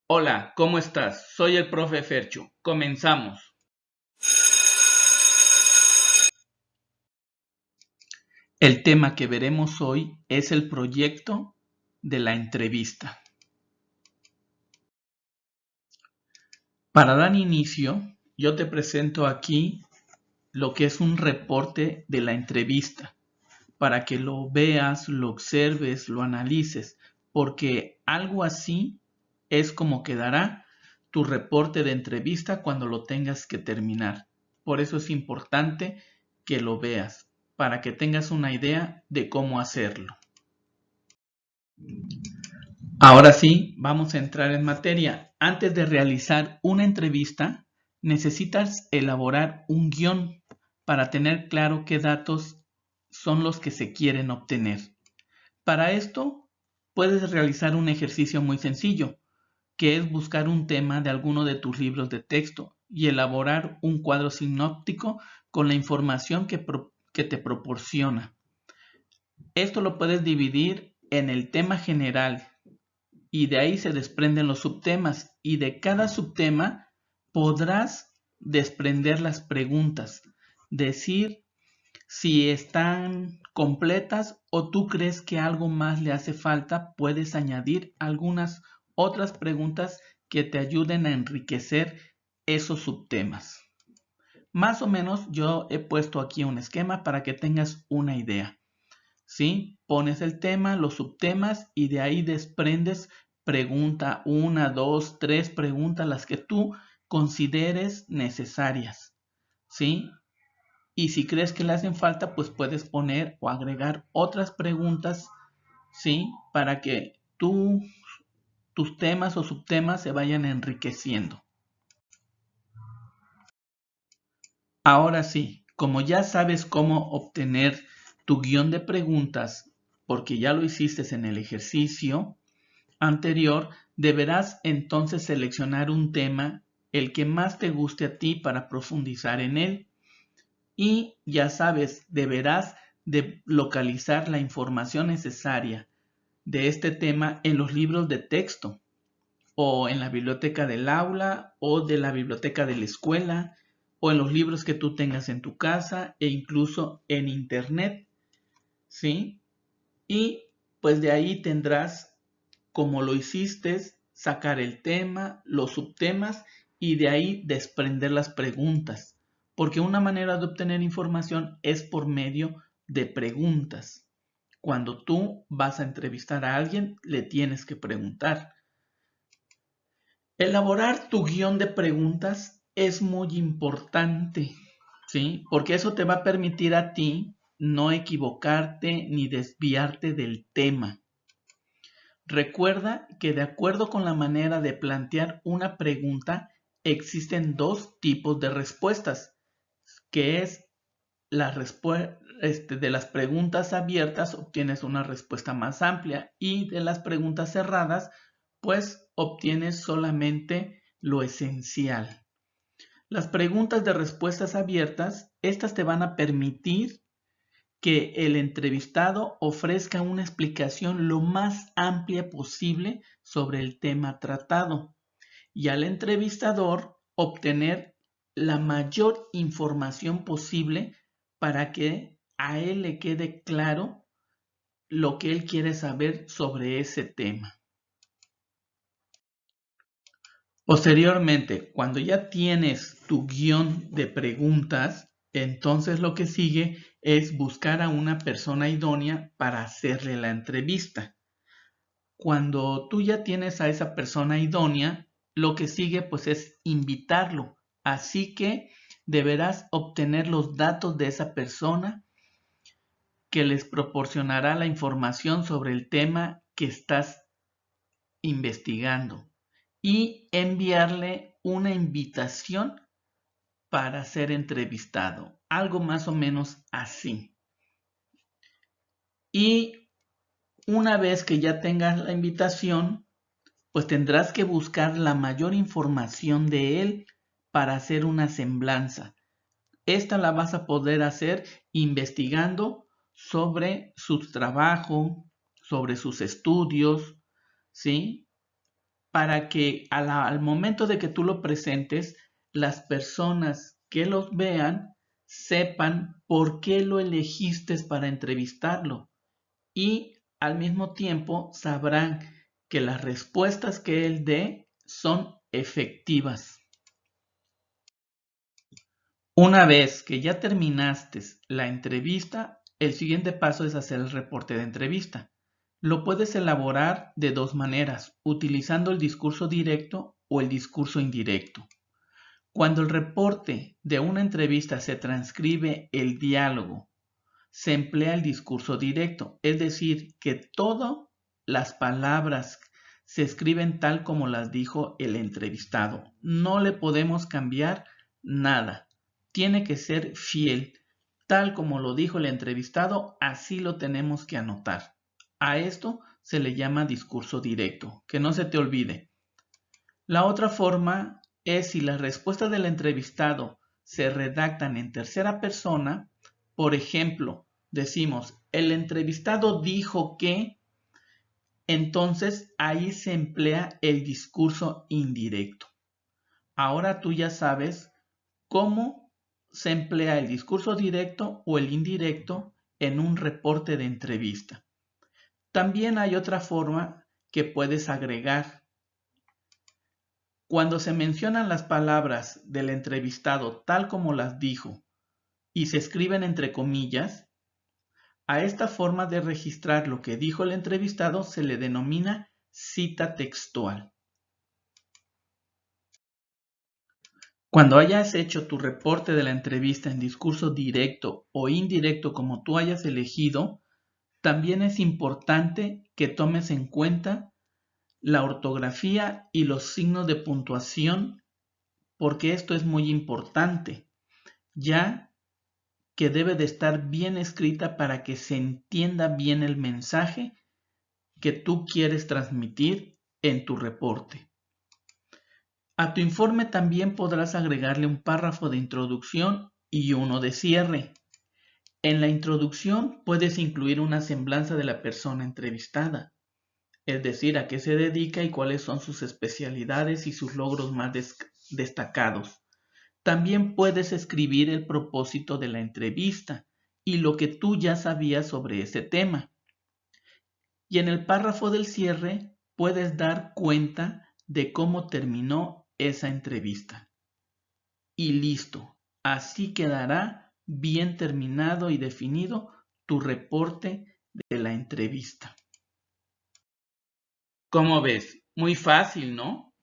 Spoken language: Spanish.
Hola, ¿cómo estás? Soy el profe Fercho. Comenzamos. El tema que veremos hoy es el proyecto de la entrevista. Para dar inicio, yo te presento aquí lo que es un reporte de la entrevista, para que lo veas, lo observes, lo analices, porque algo así es como quedará tu reporte de entrevista cuando lo tengas que terminar. Por eso es importante que lo veas, para que tengas una idea de cómo hacerlo. Ahora sí, vamos a entrar en materia. Antes de realizar una entrevista, necesitas elaborar un guión para tener claro qué datos son los que se quieren obtener. Para esto, puedes realizar un ejercicio muy sencillo, que es buscar un tema de alguno de tus libros de texto y elaborar un cuadro sinóptico con la información que te proporciona. Esto lo puedes dividir en el tema general y de ahí se desprenden los subtemas y de cada subtema podrás desprender las preguntas, decir si están completas o tú crees que algo más le hace falta, puedes añadir algunas otras preguntas que te ayuden a enriquecer esos subtemas. Más o menos yo he puesto aquí un esquema para que tengas una idea. ¿Sí? Pones el tema, los subtemas y de ahí desprendes pregunta 1, 2, 3 preguntas, las que tú consideres necesarias. ¿Sí? Y si crees que le hacen falta, pues puedes poner o agregar otras preguntas, ¿sí? Para que tus temas o subtemas se vayan enriqueciendo. Ahora sí, como ya sabes cómo obtener tu guión de preguntas, porque ya lo hiciste en el ejercicio anterior, deberás entonces seleccionar un tema, el que más te guste a ti para profundizar en él. Y ya sabes, deberás de localizar la información necesaria de este tema en los libros de texto o en la biblioteca del aula o de la biblioteca de la escuela o en los libros que tú tengas en tu casa e incluso en internet, ¿sí? Y pues de ahí tendrás, como lo hiciste, sacar el tema, los subtemas y de ahí desprender las preguntas, porque una manera de obtener información es por medio de preguntas. Cuando tú vas a entrevistar a alguien, le tienes que preguntar. Elaborar tu guión de preguntas es muy importante, ¿sí? Porque eso te va a permitir a ti no equivocarte ni desviarte del tema. Recuerda que de acuerdo con la manera de plantear una pregunta, existen dos tipos de respuestas, que es de las preguntas abiertas obtienes una respuesta más amplia y de las preguntas cerradas pues obtienes solamente lo esencial. Las preguntas de respuestas abiertas, estas te van a permitir que el entrevistado ofrezca una explicación lo más amplia posible sobre el tema tratado y al entrevistador obtener la mayor información posible para que a él le quede claro lo que él quiere saber sobre ese tema. Posteriormente, cuando ya tienes tu guión de preguntas, entonces lo que sigue es buscar a una persona idónea para hacerle la entrevista. Cuando tú ya tienes a esa persona idónea, lo que sigue pues es invitarlo. Así que deberás obtener los datos de esa persona que les proporcionará la información sobre el tema que estás investigando y enviarle una invitación para ser entrevistado. Algo más o menos así. Y una vez que ya tengas la invitación, pues tendrás que buscar la mayor información de él para hacer una semblanza. Esta la vas a poder hacer investigando sobre su trabajo, sobre sus estudios, ¿sí? para que al momento de que tú lo presentes, las personas que los vean sepan por qué lo elegiste para entrevistarlo y al mismo tiempo sabrán que las respuestas que él dé son efectivas. Una vez que ya terminaste la entrevista, el siguiente paso es hacer el reporte de entrevista. Lo puedes elaborar de dos maneras, utilizando el discurso directo o el discurso indirecto. Cuando el reporte de una entrevista se transcribe el diálogo, se emplea el discurso directo, es decir, que todas las palabras se escriben tal como las dijo el entrevistado. No le podemos cambiar nada. Tiene que ser fiel. Tal como lo dijo el entrevistado, así lo tenemos que anotar. A esto se le llama discurso directo. Que no se te olvide. La otra forma es si las respuestas del entrevistado se redactan en tercera persona. Por ejemplo, decimos, el entrevistado dijo que, entonces ahí se emplea el discurso indirecto. Ahora tú ya sabes cómo se emplea el discurso directo o el indirecto en un reporte de entrevista. También hay otra forma que puedes agregar. Cuando se mencionan las palabras del entrevistado tal como las dijo y se escriben entre comillas, a esta forma de registrar lo que dijo el entrevistado se le denomina cita textual. Cuando hayas hecho tu reporte de la entrevista en discurso directo o indirecto como tú hayas elegido, también es importante que tomes en cuenta la ortografía y los signos de puntuación, porque esto es muy importante, ya que debe de estar bien escrita para que se entienda bien el mensaje que tú quieres transmitir en tu reporte. A tu informe también podrás agregarle un párrafo de introducción y uno de cierre. En la introducción puedes incluir una semblanza de la persona entrevistada, es decir, a qué se dedica y cuáles son sus especialidades y sus logros más destacados. También puedes escribir el propósito de la entrevista y lo que tú ya sabías sobre ese tema. Y en el párrafo del cierre puedes dar cuenta de cómo terminó esa entrevista. Y listo, así quedará bien terminado y definido tu reporte de la entrevista. ¿Cómo ves? Muy fácil, ¿no?